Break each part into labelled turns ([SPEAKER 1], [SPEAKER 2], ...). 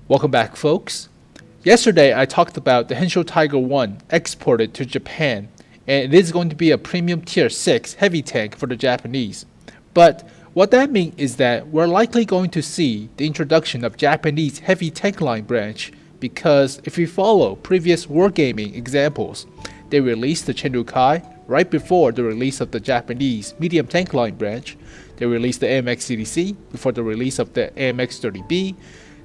[SPEAKER 1] Welcome back, folks. Yesterday, I talked about the Henschel Tiger I exported to Japan, and it is going to be a premium tier 6 heavy tank for the Japanese. But what that means is that we're likely going to see the introduction of Japanese heavy tank line branch, because if we follow previous wargaming examples, they released the Chenrukai right before the release of the Japanese medium tank line branch. They released the AMX CDC before the release of the AMX 30B.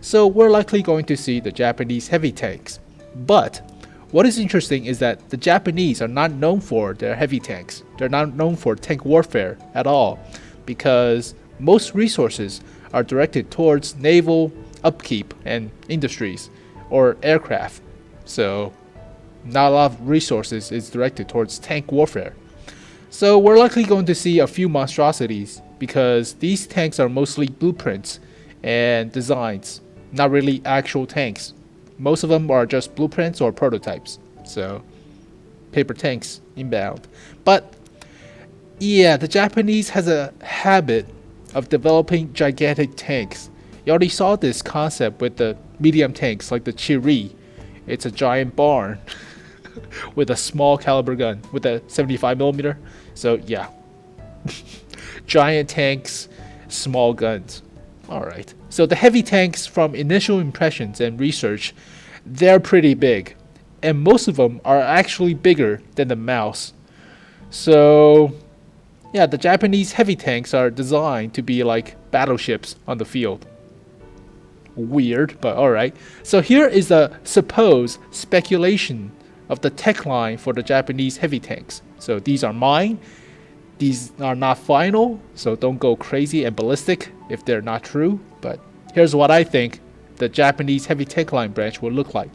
[SPEAKER 1] So we're likely going to see the Japanese heavy tanks. But what is interesting is that the Japanese are not known for their heavy tanks. They're not known for tank warfare at all, because most resources are directed towards naval upkeep and industries or aircraft. So not a lot of resources is directed towards tank warfare. So we're likely going to see a few monstrosities, because these tanks are mostly blueprints and designs, not really actual tanks. Most of them are just blueprints or prototypes. So paper tanks inbound. But yeah, the Japanese has a habit of developing gigantic tanks. You already saw this concept with the medium tanks like the Chiri. It's a giant barn with a small caliber gun with a 75mm. So yeah, giant tanks, small guns. Alright, so the heavy tanks, from initial impressions and research, they're pretty big. And most of them are actually bigger than the mouse. So yeah, the Japanese heavy tanks are designed to be like battleships on the field. Weird, but alright. So here is the supposed speculation of the tech line for the Japanese heavy tanks. So these are mine. These are not final, so don't go crazy and ballistic if they're not true. But here's what I think the Japanese heavy tank line branch will look like.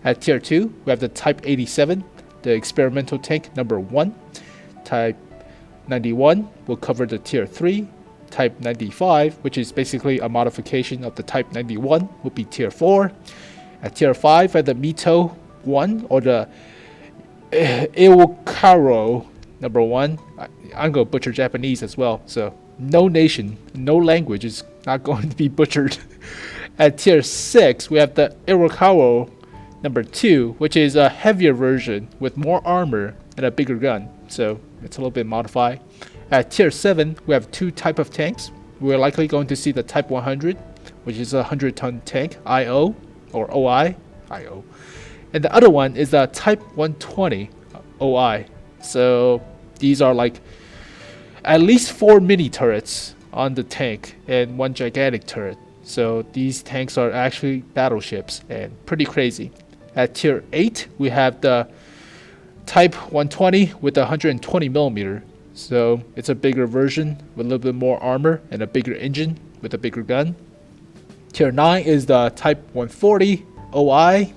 [SPEAKER 1] At tier 2, we have the Type 87, the experimental tank number 1. Type 91 will cover the tier 3. Type 95, which is basically a modification of the Type 91, will be tier 4. At tier 5, we have the Mito 1, or the Iwakaro number 1. I'm going to butcher Japanese as well, so no nation, no language is not going to be butchered. At tier 6, we have the Iwakaro number 2, which is a heavier version with more armor and a bigger gun, so it's a little bit modified. At tier 7, we have two type of tanks. We're likely going to see the Type 100, which is a 100-ton tank, IO, or OI, IO. And the other one is the Type 120, OI. So these are like at least 4 mini turrets on the tank and one gigantic turret. So these tanks are actually battleships and pretty crazy. At tier 8, we have the Type 120 with a 120mm. So it's a bigger version with a little bit more armor and a bigger engine with a bigger gun. Tier 9 is the Type 140 OI.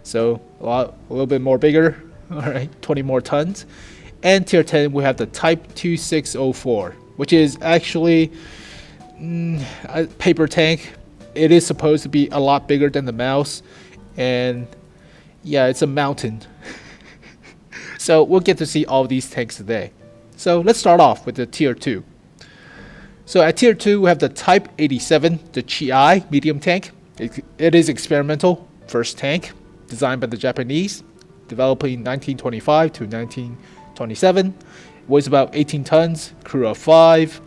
[SPEAKER 1] So a little bit more bigger. Alright, 20 more tons. And tier 10, we have the Type 2604, which is actually a paper tank. It is supposed to be a lot bigger than the mouse. And yeah, it's a mountain. So we'll get to see all these tanks today. So let's start off with the tier 2. So at tier 2, we have the Type 87, the Chi medium tank. It is experimental, first tank, designed by the Japanese, developed in 1925 to 1927. Weighs about 18 tons, crew of 5.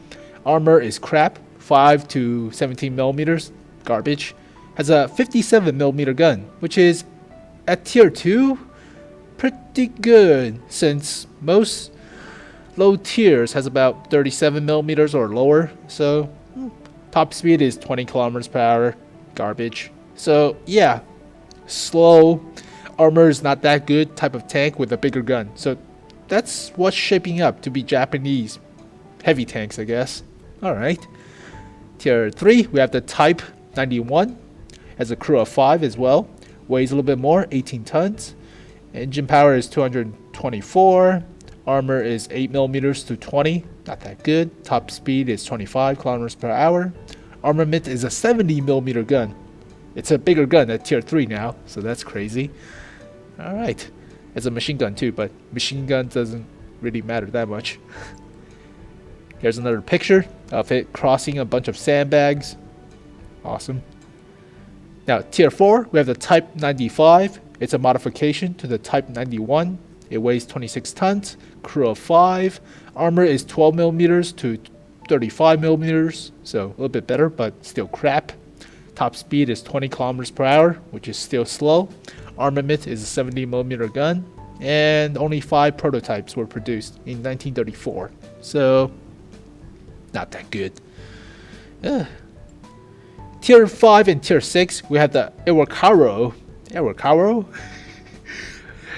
[SPEAKER 1] Armor is crap, 5 to 17mm, garbage. Has a 57mm gun, which is at tier 2 pretty good, since most low tiers has about 37mm or lower. So top speed is 20 kilometers per hour, garbage. So yeah, slow. Armor is not that good, type of tank with a bigger gun. So that's what's shaping up to be Japanese heavy tanks, I guess. Alright. Tier 3, we have the Type 91. Has a crew of 5 as well. Weighs a little bit more, 18 tons. Engine power is 224. Armor is 8mm to 20. Not that good. Top speed is 25 kilometers per hour. Armament is a 70mm gun. It's a bigger gun at tier 3 now, so that's crazy. Alright. It's a machine gun too, but machine gun doesn't really matter that much. Here's another picture of it crossing a bunch of sandbags. Awesome. Now, Tier 4, we have the Type 95. It's a modification to the Type 91. It weighs 26 tons, crew of 5. Armor is 12 millimeters to 35 millimeters, so a little bit better, but still crap. Top speed is 20 kilometers per hour, which is still slow. Armament is a 70 millimeter gun, and only 5 prototypes were produced in 1934. So, not that good. Tier 5 and Tier 6, we have the Iwakaro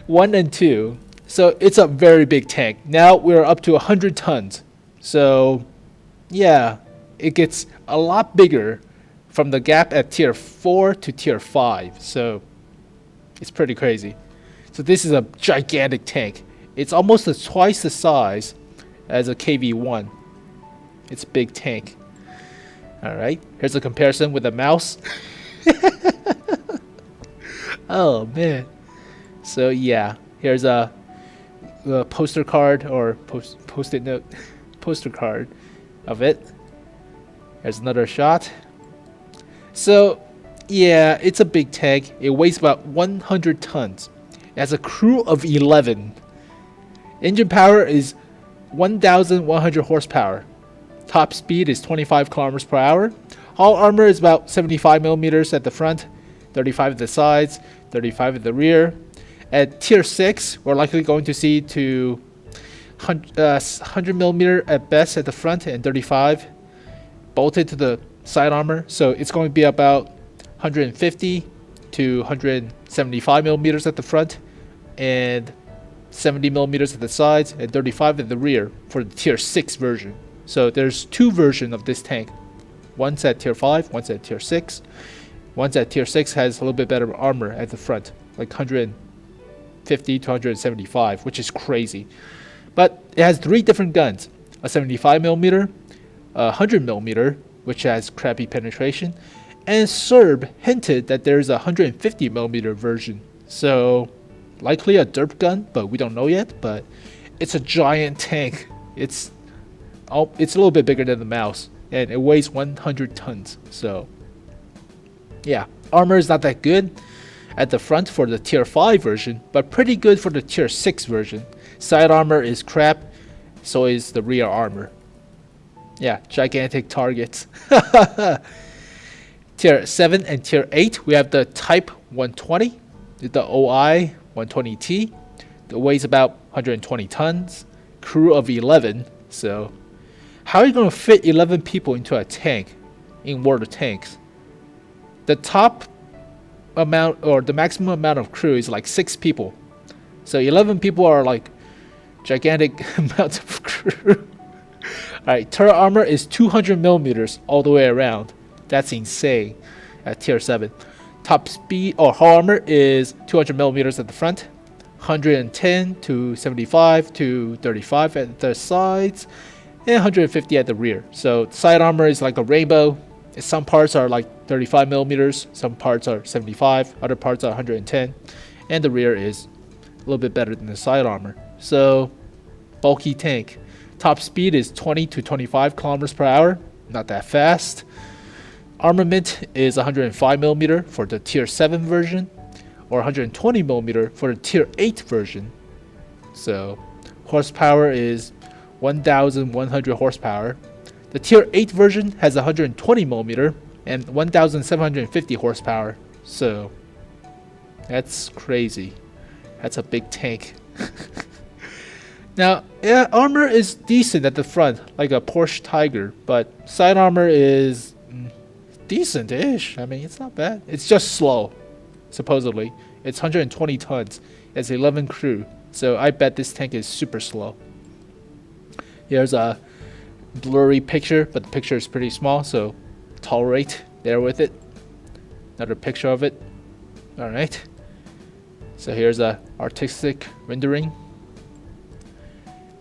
[SPEAKER 1] 1 and 2. So it's a very big tank. Now we're up to 100 tons. So yeah, it gets a lot bigger from the gap at Tier 4 to Tier 5. So it's pretty crazy. So this is a gigantic tank. It's almost twice the size as a KV-1. It's a big tank. Alright, here's a comparison with a mouse. Oh man. So yeah, here's a poster card or post-it note poster card of it. There's another shot. So yeah, it's a big tank. It weighs about 100 tons. It has a crew of 11. Engine power is 1,100 horsepower. Top speed is 25 kilometers per hour. Hull armor is about 75 millimeters at the front, 35 at the sides, 35 at the rear. At Tier 6, we're likely going to see to 100 millimeter at best at the front and 35 bolted to the side armor. So it's going to be about 150 to 175 millimeters at the front and 70 millimeters at the sides and 35 at the rear for the Tier 6 version. So there's 2 versions of this tank. One's at Tier 5, one's at Tier 6. One's at Tier 6 has a little bit better armor at the front, like 150 to 175, which is crazy. But it has 3 different guns. A 75 millimeter, a 100 millimeter, which has crappy penetration, and Serb hinted that there's a 150 millimeter version. So likely a derp gun, but we don't know yet. But it's a giant tank. It's a little bit bigger than the mouse, and it weighs 100 tons. So yeah, armor is not that good at the front for the Tier 5 version, but pretty good for the Tier 6 version. Side armor is crap, so is the rear armor. Yeah, gigantic targets. Tier 7 and Tier 8, we have the Type 120, the OI 120T. It weighs about 120 tons, crew of 11. So how are you going to fit 11 people into a tank in World of Tanks? The top amount, or the maximum amount of crew is like 6 people. So 11 people are like gigantic amounts of crew. Alright, turret armor is 200 millimeters all the way around. That's insane at Tier 7. Top speed or hull armor is 200 millimeters at the front, 110 to 75 to 35 at the sides, and 150 at the rear. So side armor is like a rainbow. Some parts are like 35 millimeters, some parts are 75, other parts are 110, and the rear is a little bit better than the side armor. So bulky tank. Top speed is 20 to 25 kilometers per hour, not that fast. Armament is 105 millimeter for the Tier 7 version, or 120 millimeter for the Tier 8 version. So horsepower is 1,100 horsepower. The Tier 8 version has 120 millimeter and 1,750 horsepower. So that's crazy. That's a big tank. Now, yeah, armor is decent at the front, like a Porsche Tiger, but side armor is decent-ish. I mean, it's not bad. It's just slow, supposedly. It's 120 tons. It's 11 crew, so I bet this tank is super slow. Here's a blurry picture, but the picture is pretty small, so tolerate, bear with it. Another picture of it. Alright. So here's a artistic rendering.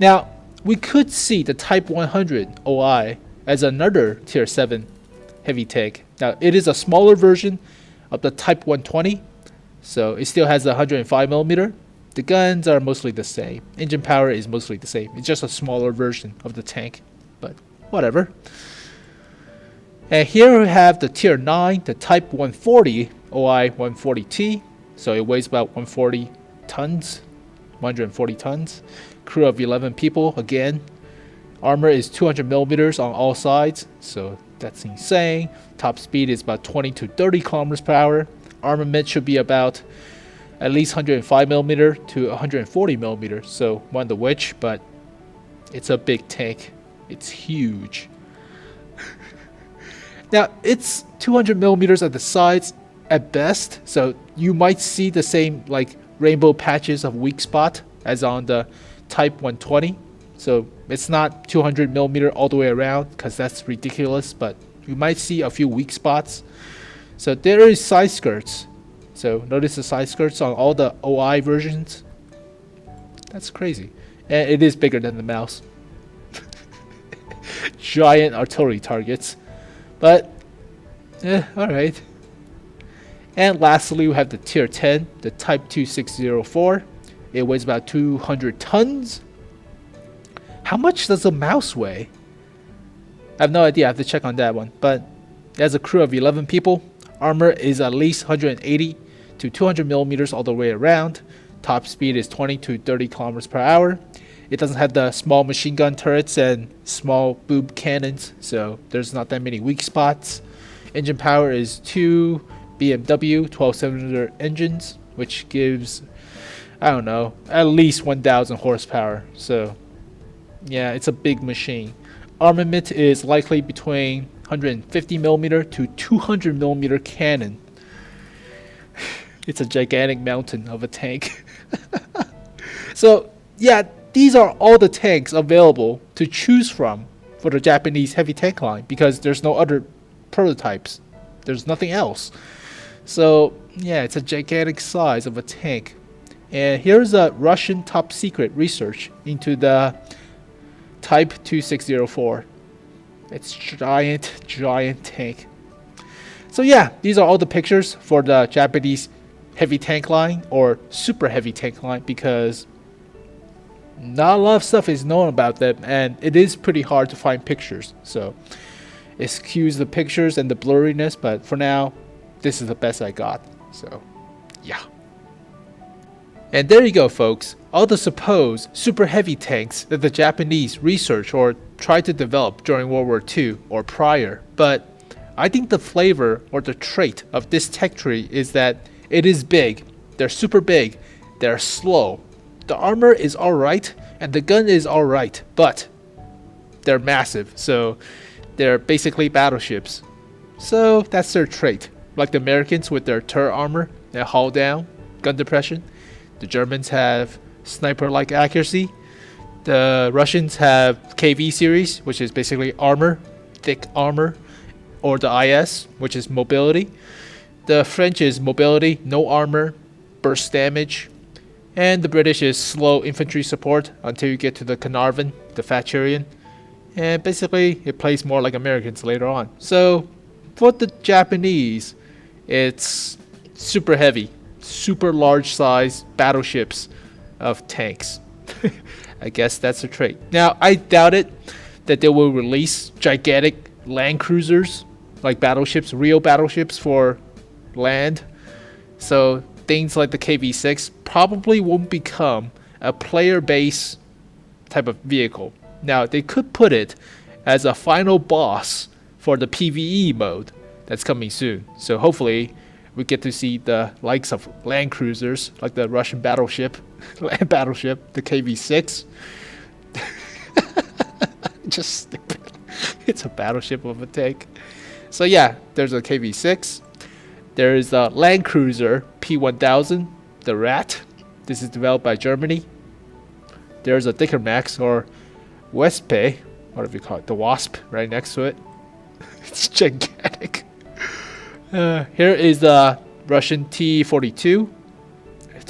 [SPEAKER 1] Now, we could see the Type 100 OI as another Tier 7 heavy tank. Now, it is a smaller version of the Type 120, so it still has a 105 millimeter. The guns are mostly the same. Engine power is mostly the same. It's just a smaller version of the tank, but whatever. And here we have the Tier 9, the Type 140 OI 140T. So it weighs about 140 tons, 140 tons. Crew of 11 people again. Armor is 200 millimeters on all sides, so that's insane. Top speed is about 20 to 30 kilometers per hour. Armament should be about at least 105 millimeter to 140 millimeters, so one of which, but it's a big tank. It's huge. Now, it's 200 millimeters at the sides at best, so you might see the same like rainbow patches of weak spot as on the Type 120. So it's not 200 millimeter all the way around because that's ridiculous, but you might see a few weak spots. So there is side skirts. So notice the side skirts on all the OI versions. That's crazy. And it is bigger than the mouse. Giant artillery targets. But, alright. And lastly, we have the Tier 10, the Type 2604. It weighs about 200 tons. How much does a mouse weigh? I have no idea. I have to check on that one. But it has a crew of 11 people. Armor is at least 180 to 200 millimeters all the way around. Top speed is 20 to 30 kilometers per hour. It doesn't have the small machine gun turrets and small boob cannons, so there's not that many weak spots. Engine power is 2 BMW 12-cylinder engines, which gives, I don't know, at least 1,000 horsepower. So yeah, it's a big machine. Armament is likely between 150 millimeter to 200 millimeter cannon. It's a gigantic mountain of a tank. So yeah, these are all the tanks available to choose from for the Japanese heavy tank line because there's no other prototypes. There's nothing else. So yeah, it's a gigantic size of a tank. And here's a Russian top secret research into the Type 2604. It's giant tank. So yeah, these are all the pictures for the Japanese heavy tank line or super heavy tank line because not a lot of stuff is known about them and it is pretty hard to find pictures. So excuse the pictures and the blurriness, but for now, this is the best I got. So yeah. And there you go, folks. All the supposed super heavy tanks that the Japanese researched or tried to develop during World War II or prior. But I think the flavor or the trait of this tech tree is that it is big. They're super big. They're slow. The armor is alright and the gun is alright, but they're massive. So they're basically battleships. So that's their trait. Like the Americans with their turret armor and hull down, gun depression. The Germans have sniper-like accuracy. The Russians have KV series, which is basically armor, thick armor, or the IS, which is mobility. The French is mobility, no armor, burst damage. And the British is slow infantry support until you get to the Carnarvon, the Thatcherian. And basically, it plays more like Americans later on. So, for the Japanese, it's super heavy, super large size battleships of tanks. I guess that's a trait. Now, I doubt it that they will release gigantic land cruisers, like battleships, real battleships for land. So things like the KV-6 probably won't become a player-based type of vehicle. Now, they could put it as a final boss for the PvE mode that's coming soon. So hopefully we get to see the likes of land cruisers like the Russian battleship, land battleship, the KV-6. Just stupid. It's a battleship of a tank. So yeah, there's a KV-6. There is a land cruiser P1000, the Rat. This is developed by Germany. There's a Dickermax or Wespe, whatever you call it, the Wasp, right next to it. It's gigantic. Here is the Russian T-42.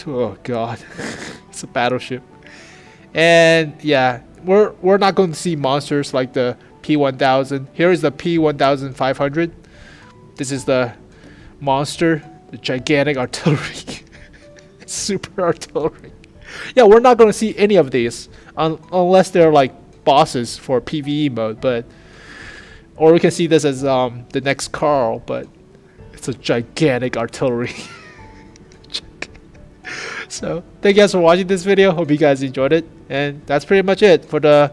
[SPEAKER 1] Oh god, it's a battleship. And yeah, we're not going to see monsters like the P1000. Here is the P1500. This is the monster, the gigantic artillery. Super artillery. Yeah, we're not going to see any of these unless they're like bosses for PvE mode, but Or we can see this as the next Carl, but it's a gigantic artillery. So thank you guys for watching this video. Hope you guys enjoyed it. And that's pretty much it for the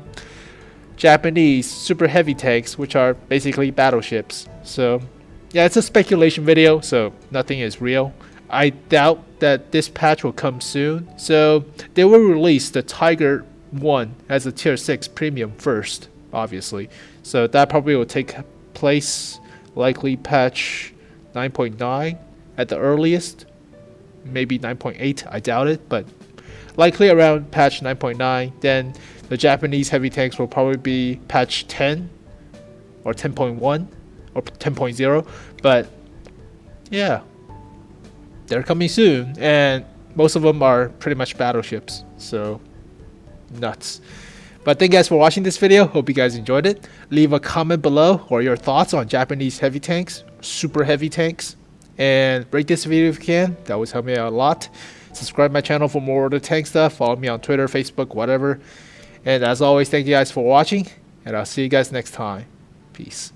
[SPEAKER 1] Japanese super heavy tanks, which are basically battleships. So yeah, it's a speculation video, so nothing is real. I doubt that this patch will come soon. So they will release the Tiger I as a tier 6 premium first, obviously. So that probably will take place likely patch 9.9 at the earliest. Maybe 9.8, I doubt it, but likely around patch 9.9. Then the Japanese heavy tanks will probably be patch 10 or 10.1 or 10.0. But yeah, they're coming soon, and most of them are pretty much battleships. So nuts. But thank you guys for watching this video. Hope you guys enjoyed it. Leave a comment below or your thoughts on Japanese heavy tanks, super heavy tanks. And rate this video if you can. That would help me out a lot. Subscribe my channel for more of the tank stuff. Follow me on Twitter, Facebook, whatever. And as always, thank you guys for watching. And I'll see you guys next time. Peace.